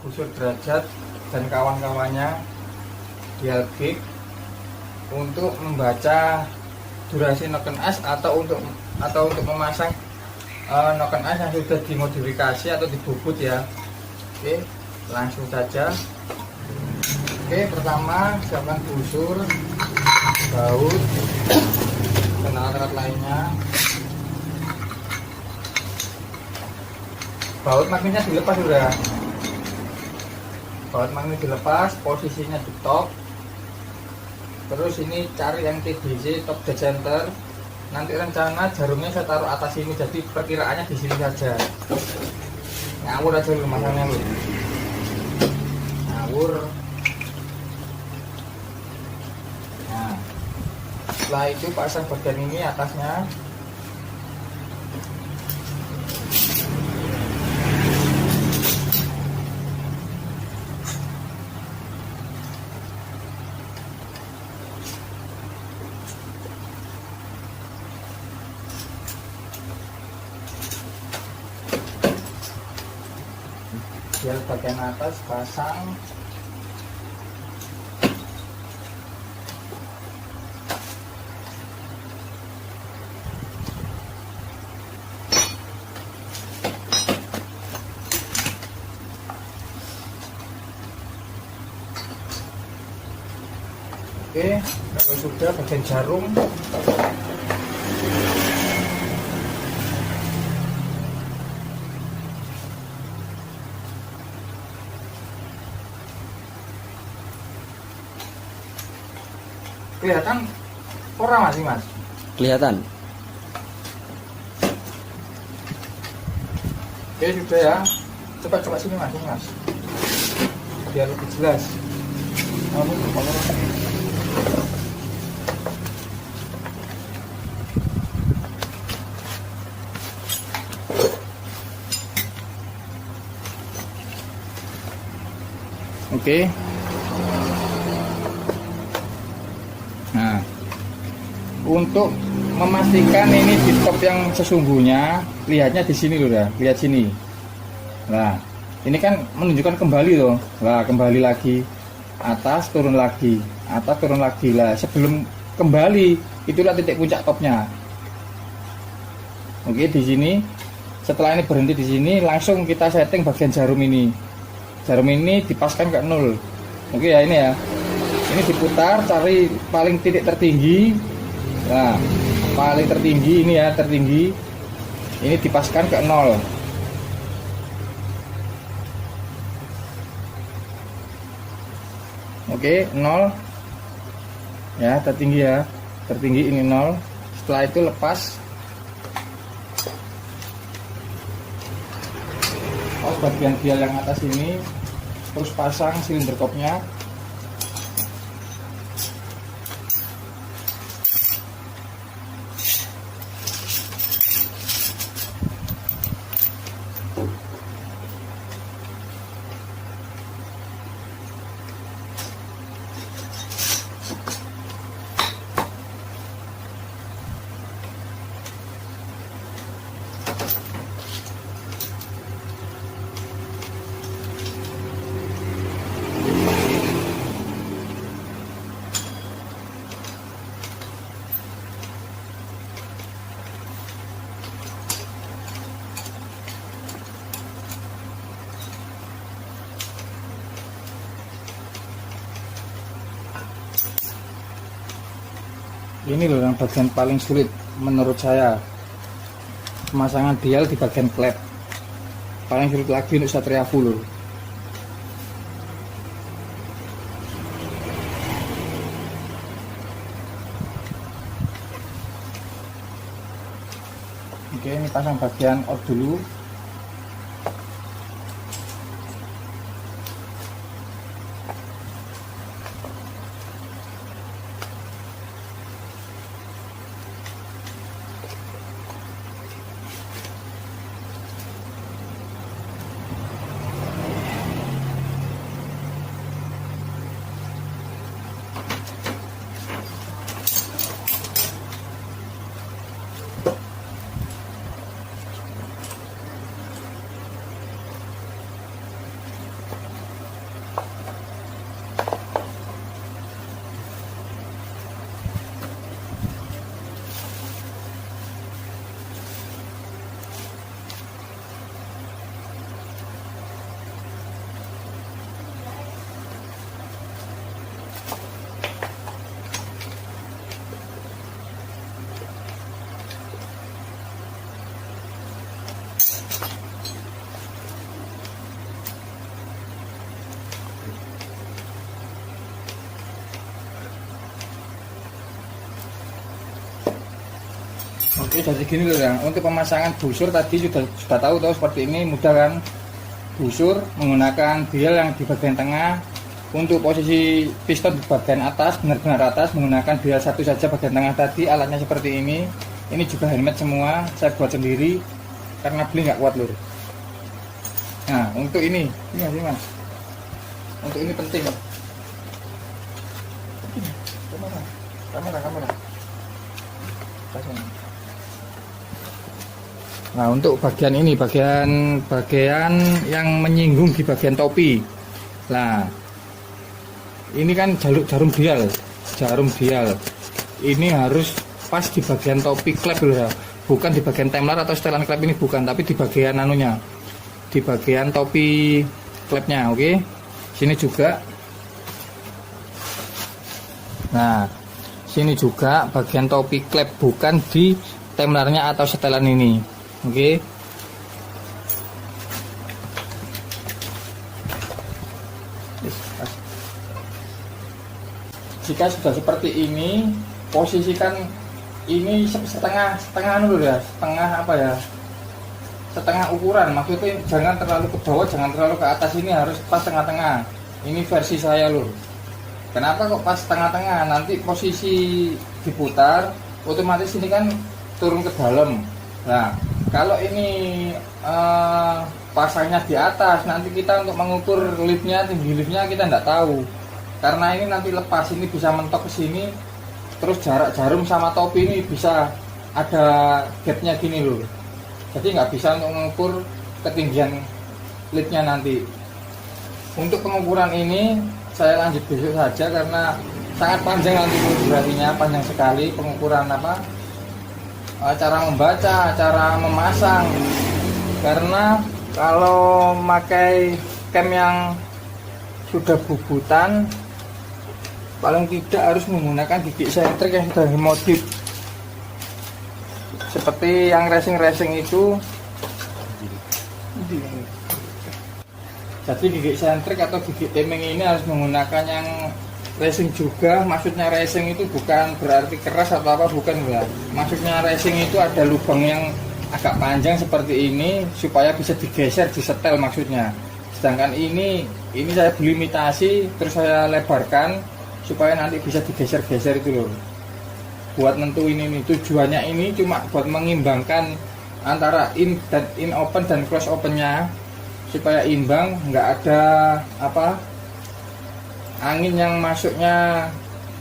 Kusur Derajat dan kawan-kawannya Dialgik untuk membaca durasi noken as atau untuk memasang noken as yang sudah dimodifikasi atau dibubut ya. Oke, langsung saja. Oke, pertama siapkan busur, baut, dan alat-alat lainnya. Baut magnetnya dilepas sudah. Baut magnet dilepas, posisinya di top. Terus ini cari yang TBC, top dead center. Nanti rencana jarumnya saya taruh atas ini, jadi perkiraannya di sini saja. Ngawur aja lu masangnya lu. Ngawur. Nah, setelah itu pasang bagian ini atasnya. Biar bagian atas pasang. Oke, kalau sudah bagian jarum kelihatan orang masih mas? Kelihatan. Oke sudah ya, coba sini mas, biar lebih jelas. Oke. Nah, untuk memastikan ini di top yang sesungguhnya, lihatnya di sini loh ya, lihat sini. Nah, ini kan menunjukkan kembali loh. Lah, kembali lagi, atas turun lagi, atas turun lagi lah. Sebelum kembali, itulah titik puncak topnya. Oke, di sini. Setelah ini berhenti di sini, langsung kita setting bagian jarum ini. Jarum ini dipaskan ke 0. Oke ya, ini ya. Ini diputar, cari paling titik tertinggi. Nah, paling tertinggi ini ya, tertinggi. Ini dipaskan ke 0. Oke, 0. Ya, tertinggi ya. Tertinggi ini 0. Setelah itu lepas. Oh, bagian dial yang atas ini. Terus pasang silinder kopnya. Ini loh yang bagian paling sulit menurut saya, pemasangan dial di bagian klep. Paling sulit lagi untuk Satria full. Oke, ini pasang bagian out dulu. Ini jadi gini loh ya. Untuk pemasangan busur tadi sudah tahu seperti ini, mudah kan? Busur menggunakan dial yang di bagian tengah. Untuk posisi piston di bagian atas, benar-benar atas, menggunakan dial satu saja bagian tengah tadi. Alatnya seperti ini. Ini juga handmade semua, saya buat sendiri karena beli nggak kuat lur. Nah untuk ini mas, untuk ini penting. Kamera. Nah untuk bagian ini, bagian yang menyinggung di bagian topi. Nah ini kan jarum dial. Ini harus pas di bagian topi klep ya, bukan di bagian temlar atau setelan klep ini, bukan, tapi di bagian anunya, di bagian topi klepnya. Oke, sini juga. Nah sini juga bagian topi klep, bukan di temlarnya atau setelan ini. Oke. Jika sudah seperti ini, posisikan ini setengah dulu ya, setengah ukuran, maksudnya jangan terlalu ke bawah, jangan terlalu ke atas, ini harus pas tengah-tengah. Ini versi saya loh. Kenapa kok pas tengah-tengah? Nanti posisi diputar, otomatis ini kan turun ke dalam. Nah kalau ini pasangnya di atas, nanti kita untuk mengukur lipnya, tinggi lipnya kita nggak tahu, karena ini nanti lepas, ini bisa mentok ke sini. Terus jarak jarum sama topi ini bisa ada gapnya gini loh, jadi nggak bisa untuk mengukur ketinggian lipnya nanti. Untuk pengukuran ini saya lanjut besok saja karena sangat panjang nanti durasinya, panjang sekali pengukuran cara membaca, cara memasang. Karena kalau memakai cam yang sudah bubutan, paling tidak harus menggunakan gigi sentrik yang sudah dimodif seperti yang racing itu. Jadi gigi sentrik atau gigi timing ini harus menggunakan yang racing juga. Maksudnya racing itu bukan berarti keras atau apa, bukan ya. Maksudnya racing itu ada lubang yang agak panjang seperti ini supaya bisa digeser, disetel maksudnya. Sedangkan ini saya beli imitasi, terus saya lebarkan supaya nanti bisa digeser-geser itu loh. Buat nentuin ini, tujuannya ini cuma buat mengimbangkan antara in open dan close opennya supaya imbang, nggak ada angin yang masuknya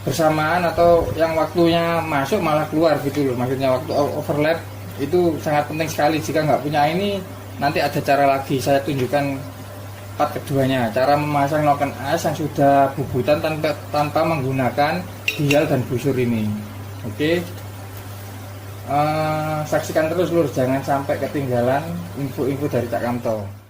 bersamaan atau yang waktunya masuk malah keluar gitu loh. Maksudnya waktu overlap itu sangat penting sekali. Jika nggak punya ini, nanti ada cara lagi, saya tunjukkan part keduanya, cara memasang noken as yang sudah bubutan tanpa menggunakan dial dan busur ini. Oke. Saksikan terus lur, jangan sampai ketinggalan info-info dari Cak Kamto.